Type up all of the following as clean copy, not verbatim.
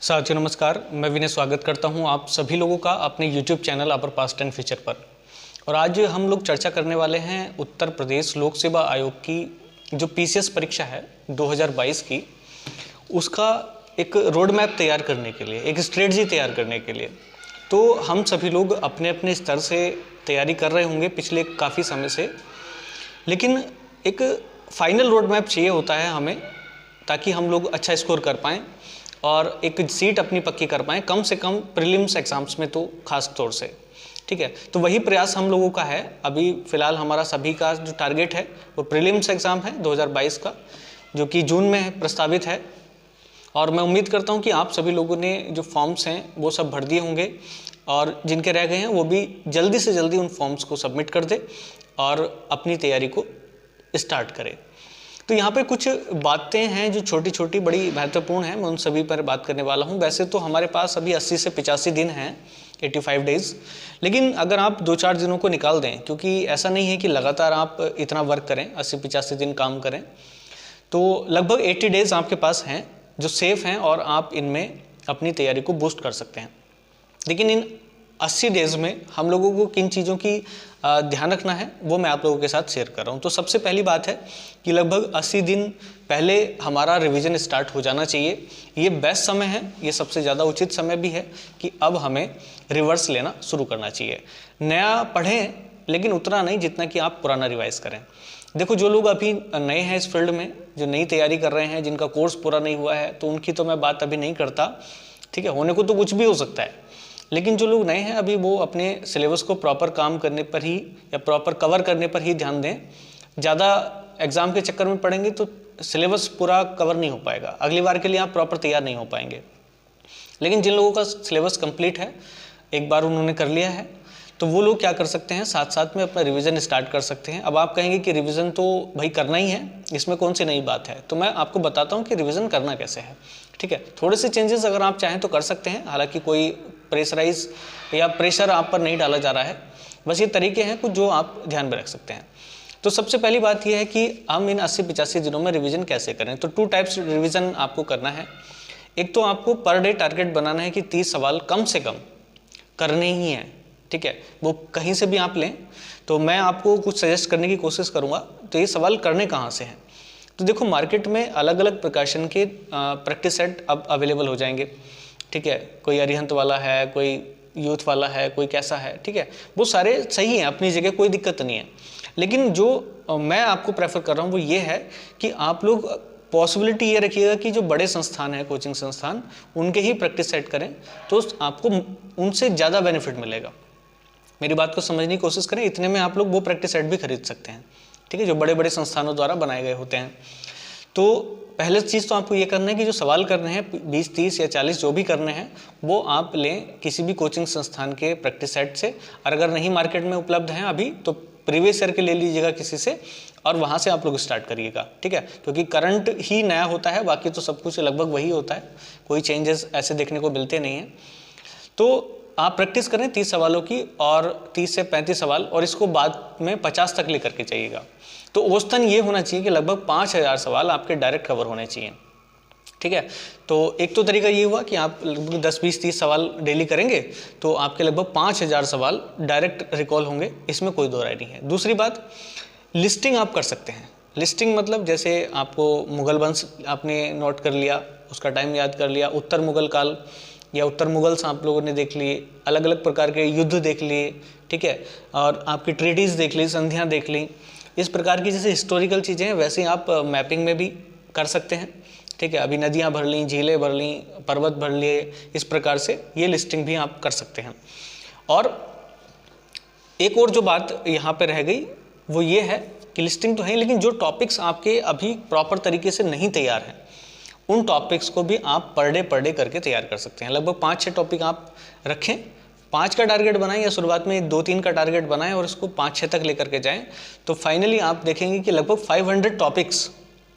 साथियों नमस्कार, मैं विनय स्वागत करता हूं आप सभी लोगों का अपने YouTube channel our past and future पर। और आज हम लोग चर्चा करने वाले हैं उत्तर प्रदेश लोक सेवा आयोग की जो PCS परीक्षा है 2022 की, उसका एक रोड मैप तैयार करने के लिए, एक स्ट्रेटजी तैयार करने के लिए। तो हम सभी लोग अपने अपने स्तर से तैयारी कर रहे होंगे पिछले काफ़ी समय से, लेकिन एक फाइनल रोड मैप चाहिए होता है हमें, ताकि हम लोग अच्छा स्कोर कर पाएँ और एक सीट अपनी पक्की कर पाएँ, कम से कम प्रीलिम्स एग्ज़ाम्स में तो खास तौर से। ठीक है, तो वही प्रयास हम लोगों का है। अभी फ़िलहाल हमारा सभी का जो टारगेट है वो प्रीलिम्स एग्ज़ाम है 2022 का, जो कि जून में प्रस्तावित है। और मैं उम्मीद करता हूँ कि आप सभी लोगों ने जो फॉर्म्स हैं वो सब भर दिए होंगे, और जिनके रह गए हैं वो भी जल्दी से जल्दी उन फॉर्म्स को सबमिट कर दे और अपनी तैयारी को स्टार्ट करें। तो यहाँ पे कुछ बातें हैं जो छोटी छोटी बड़ी महत्वपूर्ण हैं, मैं उन सभी पर बात करने वाला हूँ। वैसे तो हमारे पास अभी 80 से 85 दिन हैं, 85 डेज़, लेकिन अगर आप 2-4 दिनों को निकाल दें, क्योंकि ऐसा नहीं है कि लगातार आप इतना वर्क करें, 80-85 दिन काम करें, तो लगभग 80 डेज़ आपके पास हैं जो सेफ़ हैं और आप इनमें अपनी तैयारी को बूस्ट कर सकते हैं। लेकिन इन 80 डेज़ में हम लोगों को किन चीज़ों की ध्यान रखना है वो मैं आप लोगों के साथ शेयर कर रहा हूँ। तो सबसे पहली बात है कि लगभग 80 दिन पहले हमारा रिवीजन स्टार्ट हो जाना चाहिए। ये बेस्ट समय है, ये सबसे ज़्यादा उचित समय भी है कि अब हमें रिवर्स लेना शुरू करना चाहिए। नया पढ़ें, लेकिन उतना नहीं जितना कि आप पुराना रिवाइज करें। देखो, जो लोग अभी नए हैं इस फील्ड में, जो नई तैयारी कर रहे हैं, जिनका कोर्स पूरा नहीं हुआ है, तो उनकी तो मैं बात अभी नहीं करता। ठीक है, होने को तो कुछ भी हो सकता है, लेकिन जो लोग नए हैं अभी, वो अपने सिलेबस को प्रॉपर काम करने पर ही या प्रॉपर कवर करने पर ही ध्यान दें। ज़्यादा एग्ज़ाम के चक्कर में पड़ेंगे तो सिलेबस पूरा कवर नहीं हो पाएगा, अगली बार के लिए आप प्रॉपर तैयार नहीं हो पाएंगे। लेकिन जिन लोगों का सिलेबस कंप्लीट है, एक बार उन्होंने कर लिया है, तो वो लोग क्या कर सकते हैं, साथ साथ में अपना रिवीजन स्टार्ट कर सकते हैं। अब आप कहेंगे कि रिवीजन तो भाई करना ही है, इसमें कौन सी नई बात है। तो मैं आपको बताता हूँ कि रिवीजन करना कैसे है। ठीक है, थोड़े से चेंजेस अगर आप चाहें तो कर सकते हैं, हालांकि कोई प्रेशराइज या प्रेशर आप पर नहीं डाला जा रहा है, बस ये तरीके हैं कुछ जो आप ध्यान में रख सकते हैं। तो सबसे पहली बात यह है कि हम इन 80-85 दिनों में रिवीजन कैसे करें। तो 2 टाइप्स रिवीजन आपको करना है। एक तो आपको पर डे टारगेट बनाना है कि 30 सवाल कम से कम करने ही हैं। ठीक है, वो कहीं से भी आप लें, तो मैं आपको कुछ सजेस्ट करने की कोशिश करूँगा। तो ये सवाल करने कहाँ से हैं, तो देखो, मार्केट में अलग अलग प्रकाशन के प्रैक्टिस सेट अब अवेलेबल हो जाएंगे। ठीक है, कोई अरिहंत वाला है, कोई यूथ वाला है, कोई कैसा है। ठीक है, वो सारे सही हैं अपनी जगह, कोई दिक्कत नहीं है। लेकिन जो मैं आपको प्रेफर कर रहा हूँ वो ये है कि आप लोग पॉसिबिलिटी ये रखिएगा कि जो बड़े संस्थान हैं, कोचिंग संस्थान, उनके ही प्रैक्टिस सेट करें, तो आपको उनसे ज़्यादा बेनिफिट मिलेगा। मेरी बात को समझने की कोशिश करें, इतने में आप लोग वो प्रैक्टिस सेट भी खरीद सकते हैं। ठीक है, जो बड़े बड़े संस्थानों द्वारा बनाए गए होते हैं। तो पहले चीज़ तो आपको ये करना है कि जो सवाल करने हैं 20, 30 या 40 जो भी करने हैं, वो आप लें किसी भी कोचिंग संस्थान के प्रैक्टिस सेट से। और अगर नहीं मार्केट में उपलब्ध हैं अभी, तो प्रीवियस ईयर के ले लीजिएगा किसी से, और वहाँ से आप लोग स्टार्ट करिएगा। ठीक है, क्योंकि करंट ही नया होता है, बाकी तो सब कुछ लगभग वही होता है, कोई चेंजेस ऐसे देखने को मिलते नहीं हैं। तो आप प्रैक्टिस करें 30 सवालों की, और 30 से 35 सवाल, और इसको बाद में 50 तक लेकर के जाइएगा। तो औसतन ये होना चाहिए कि लगभग 5000 सवाल आपके डायरेक्ट कवर होने चाहिए। ठीक है, तो एक तो तरीका ये हुआ कि आप लगभग 10, 20, 30 सवाल डेली करेंगे, तो आपके लगभग 5000 सवाल डायरेक्ट रिकॉल होंगे, इसमें कोई दो राय नहीं है। दूसरी बात, लिस्टिंग आप कर सकते हैं। लिस्टिंग मतलब जैसे आपको मुगल वंश आपने नोट कर लिया, उसका टाइम याद कर लिया, उत्तर मुगल काल या उत्तर मुगल्स आप लोगों ने देख लिए, अलग अलग प्रकार के युद्ध देख लिए। ठीक है, और आपकी ट्रीटीज़ देख ली, संधियाँ देख ली, इस प्रकार की जैसे हिस्टोरिकल चीज़ें हैं, वैसे ही आप मैपिंग में भी कर सकते हैं। ठीक है, अभी नदियाँ भर ली, झीलें भर ली, पर्वत भर लिए, इस प्रकार से ये लिस्टिंग भी आप कर सकते हैं। और एक और जो बात यहाँ पे रह गई वो ये है कि लिस्टिंग तो है, लेकिन जो टॉपिक्स आपके अभी प्रॉपर तरीके से नहीं तैयार हैं, उन टॉपिक्स को भी आप पर डे करके तैयार कर सकते हैं। लगभग 5-6 टॉपिक आप रखें, 5 का टारगेट बनाएं, या शुरुआत में 2-3 का टारगेट बनाएं और इसको 5-6 तक लेकर के जाएं, तो फाइनली आप देखेंगे कि लगभग 500 टॉपिक्स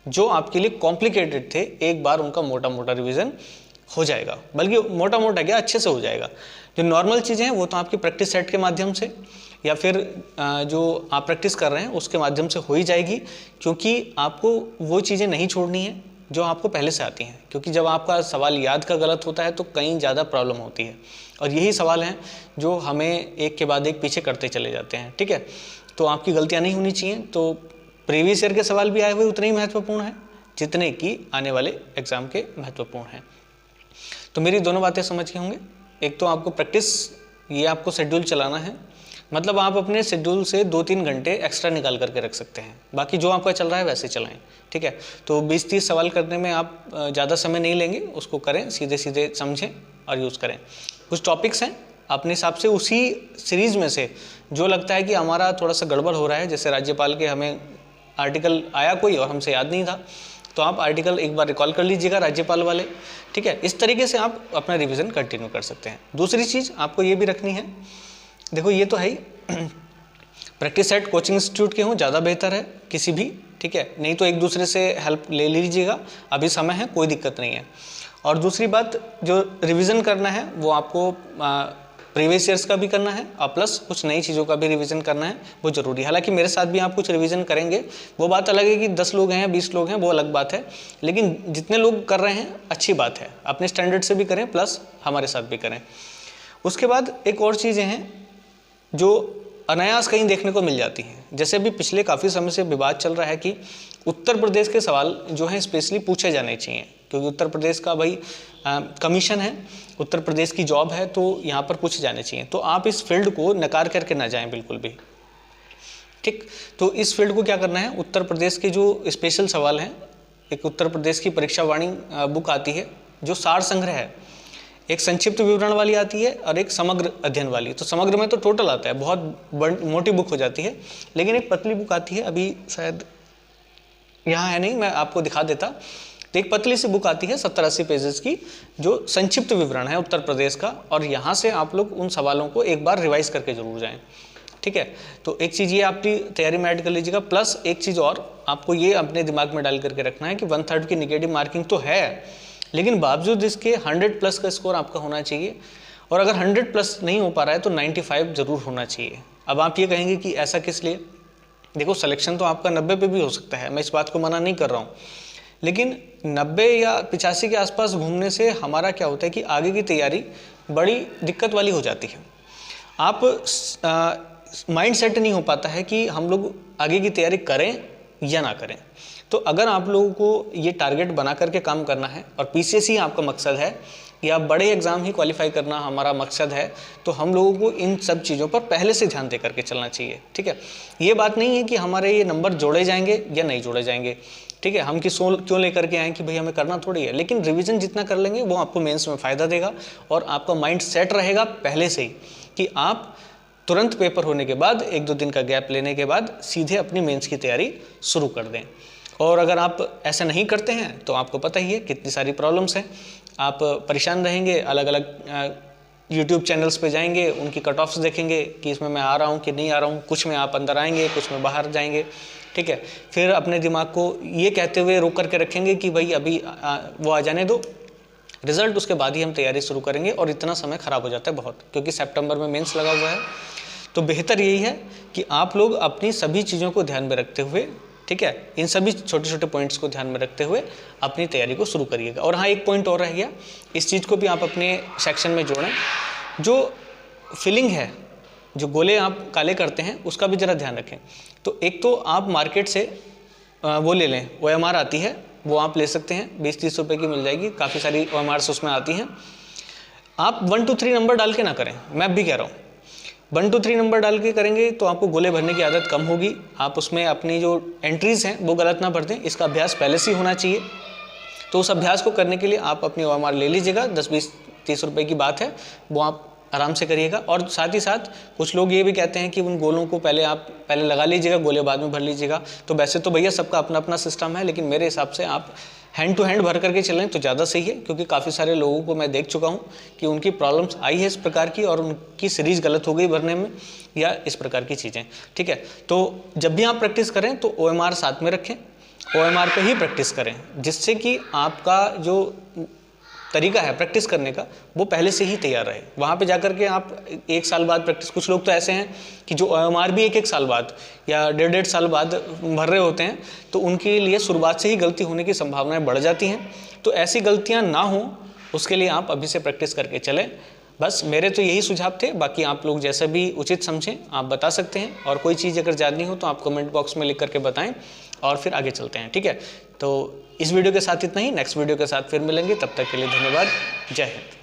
जो आपके लिए कॉम्प्लिकेटेड थे, एक बार उनका मोटा मोटा रिवीजन हो जाएगा। बल्कि मोटा मोटा क्या, अच्छे से हो जाएगा। जो नॉर्मल चीज़ें हैं वो तो आपकी प्रैक्टिस सेट के माध्यम से या फिर जो आप प्रैक्टिस कर रहे हैं उसके माध्यम से हो ही जाएगी, क्योंकि आपको वो चीज़ें नहीं छोड़नी है जो आपको पहले से आती हैं, क्योंकि जब आपका सवाल याद का गलत होता है तो कहीं ज़्यादा प्रॉब्लम होती है, और यही सवाल हैं जो हमें एक के बाद एक पीछे करते चले जाते हैं। ठीक है, तो आपकी गलतियाँ नहीं होनी चाहिए। तो प्रीवियस ईयर के सवाल भी आए हुए उतने ही महत्वपूर्ण हैं जितने कि आने वाले एग्ज़ाम के महत्वपूर्ण हैं। तो मेरी दोनों बातें समझ के होंगे। एक तो आपको प्रैक्टिस, ये आपको शेड्यूल चलाना है, मतलब आप अपने शेड्यूल से 2-3 घंटे एक्स्ट्रा निकाल करके रख सकते हैं, बाकी जो आपका चल रहा है वैसे चलाएं। ठीक है, तो 20-30 सवाल करने में आप ज़्यादा समय नहीं लेंगे, उसको करें, सीधे सीधे समझें और यूज़ करें। कुछ टॉपिक्स हैं अपने हिसाब से उसी सीरीज़ में से जो लगता है कि हमारा थोड़ा सा गड़बड़ हो रहा है, जैसे राज्यपाल के हमें आर्टिकल आया कोई और हमसे याद नहीं था, तो आप आर्टिकल एक बार रिकॉल कर लीजिएगा राज्यपाल वाले। ठीक है, इस तरीके से आप अपना रिवीजन कंटिन्यू कर सकते हैं। दूसरी चीज़ आपको ये भी रखनी है, देखो ये तो है ही, प्रैक्टिस सेट कोचिंग इंस्टीट्यूट के हों ज़्यादा बेहतर है किसी भी। ठीक है, नहीं तो एक दूसरे से हेल्प ले लीजिएगा, अभी समय है, कोई दिक्कत नहीं है। और दूसरी बात, जो रिवीजन करना है वो आपको प्रीवियस ईयर्स का भी करना है और प्लस कुछ नई चीज़ों का भी रिवीजन करना है, वो ज़रूरी है। हालांकि मेरे साथ भी आप कुछ रिवीजन करेंगे, वो बात अलग है कि 10 लोग हैं 20 लोग हैं, वो अलग बात है, लेकिन जितने लोग कर रहे हैं अच्छी बात है, अपने स्टैंडर्ड से भी करें प्लस हमारे साथ भी करें। उसके बाद एक और चीज़ें हैं जो अनायास कहीं देखने को मिल जाती हैं, जैसे अभी पिछले काफ़ी समय से विवाद चल रहा है कि उत्तर प्रदेश के सवाल जो हैं स्पेशली पूछे जाने चाहिए, क्योंकि उत्तर प्रदेश का भाई कमीशन है, उत्तर प्रदेश की जॉब है, तो यहाँ पर पूछे जाने चाहिए। तो आप इस फील्ड को नकार करके ना जाएं बिल्कुल भी। ठीक, तो इस फील्ड को क्या करना है, उत्तर प्रदेश के जो स्पेशल सवाल हैं, एक उत्तर प्रदेश की परीक्षा वाणी बुक आती है जो सार संग्रह है, एक संक्षिप्त विवरण वाली आती है और एक समग्र अध्ययन वाली। तो समग्र में तो टोटल आता है, बहुत मोटी बुक हो जाती है, लेकिन एक पतली बुक आती है, अभी शायद यहाँ है नहीं, मैं आपको दिखा देता। तो एक पतली सी बुक आती है 70-80 पेजेस की, जो संक्षिप्त विवरण है उत्तर प्रदेश का, और यहाँ से आप लोग उन सवालों को एक बार रिवाइज करके जरूर जाएं। ठीक है, तो एक चीज़ ये आपकी तैयारी में ऐड कर लीजिएगा, प्लस एक चीज़ और आपको ये अपने दिमाग में डाल करके रखना है कि 1/3 की निगेटिव मार्किंग तो है, लेकिन बावजूद इसके 100+ का स्कोर आपका होना चाहिए, और अगर 100+ नहीं हो पा रहा है तो 95 जरूर होना चाहिए। अब आप ये कहेंगे कि ऐसा किस लिए, देखो सिलेक्शन तो आपका 90 पे भी हो सकता है, मैं इस बात को मना नहीं कर रहा हूँ, लेकिन 90 या 85 के आसपास घूमने से हमारा क्या होता है कि आगे की तैयारी बड़ी दिक्कत वाली हो जाती है। आप माइंड सेट नहीं हो पाता है कि हम लोग आगे की तैयारी करें या ना करें। तो अगर आप लोगों को ये टारगेट बना करके काम करना है और पीसीएस ही आपका मकसद है या बड़े एग्जाम ही क्वालिफाई करना हमारा मकसद है, तो हम लोगों को इन सब चीज़ों पर पहले से ध्यान दे करके चलना चाहिए। ठीक है, ये बात नहीं है कि हमारे ये नंबर जोड़े जाएंगे या नहीं जोड़े जाएंगे। ठीक है, हम क्यों लेकर के आए कि भाई हमें करना थोड़ी है, लेकिन रिवीजन जितना कर लेंगे वो आपको मेंस में फ़ायदा देगा, और आपका माइंड सेट रहेगा पहले से ही कि आप तुरंत पेपर होने के बाद 1-2 दिन का गैप लेने के बाद सीधे अपनी मेंस की तैयारी शुरू कर दें। और अगर आप ऐसा नहीं करते हैं तो आपको पता ही है कितनी सारी प्रॉब्लम्स हैं, आप परेशान रहेंगे, अलग अलग यूट्यूब चैनल्स पे जाएंगे, उनकी कट ऑफ्स देखेंगे कि इसमें मैं आ रहा हूँ कि नहीं आ रहा हूँ, कुछ में आप अंदर आएंगे, कुछ में बाहर जाएंगे। ठीक है, फिर अपने दिमाग को ये कहते हुए रोक करके रखेंगे कि भाई अभी वो आ जाने दो रिजल्ट, उसके बाद ही हम तैयारी शुरू करेंगे, और इतना समय ख़राब हो जाता है बहुत, क्योंकि सितंबर में मेंस लगा हुआ है। तो बेहतर यही है कि आप लोग अपनी सभी चीज़ों को ध्यान में रखते हुए, ठीक है, इन सभी छोटे छोटे पॉइंट्स को ध्यान में रखते हुए अपनी तैयारी को शुरू करिएगा। और हाँ, एक पॉइंट और रह गया, इस चीज़ को भी आप अपने सेक्शन में जोड़ें, जो फिलिंग है, जो गोले आप काले करते हैं उसका भी ज़रा ध्यान रखें। तो एक तो आप मार्केट से वो ले लें, OMR आती है, वो आप ले सकते हैं, 20-30 रुपये की मिल जाएगी, काफ़ी सारी OMRs उसमें आती हैं। आप 1 2 3 नंबर डाल के ना करें, मैं भी कह रहा हूँ 1 2 3 नंबर डाल के करेंगे तो आपको गोले भरने की आदत कम होगी, आप उसमें अपनी जो एंट्रीज़ हैं वो गलत ना भर दें, इसका अभ्यास पहले से ही होना चाहिए। तो उस अभ्यास को करने के लिए आप अपनी OMR ले लीजिएगा, 10-20-30 रुपये की बात है, वो आप आराम से करिएगा। और साथ ही साथ कुछ लोग ये भी कहते हैं कि उन गोलों को पहले लगा लीजिएगा, गोले बाद में भर लीजिएगा। तो वैसे तो भैया सबका अपना अपना सिस्टम है, लेकिन मेरे हिसाब से आप हैंड टू हैंड भर करके चलें तो ज़्यादा सही है, क्योंकि काफ़ी सारे लोगों को मैं देख चुका हूँ कि उनकी प्रॉब्लम्स आई है इस प्रकार की, और उनकी सीरीज़ गलत हो गई भरने में या इस प्रकार की चीज़ें। ठीक है, तो जब भी आप प्रैक्टिस करें तो OMR साथ में रखें, OMR पे ही प्रैक्टिस करें, जिससे कि आपका जो तरीका है प्रैक्टिस करने का वो पहले से ही तैयार रहे। वहाँ पे जाकर के आप 1 साल बाद प्रैक्टिस, कुछ लोग तो ऐसे हैं कि जो OMR भी 1-1 साल बाद या 1.5 साल बाद भर रहे होते हैं, तो उनके लिए शुरुआत से ही गलती होने की संभावनाएं बढ़ जाती हैं। तो ऐसी गलतियाँ ना हो उसके लिए आप अभी से प्रैक्टिस करके चलें। बस मेरे तो यही सुझाव थे, बाकी आप लोग जैसा भी उचित समझें आप बता सकते हैं, और कोई चीज़ अगर जाननी हो तो आप कमेंट बॉक्स में लिख करके बताएं और फिर आगे चलते हैं, ठीक है। तो इस वीडियो के साथ इतना ही, नेक्स्ट वीडियो के साथ फिर मिलेंगे, तब तक के लिए धन्यवाद, जय हिंद।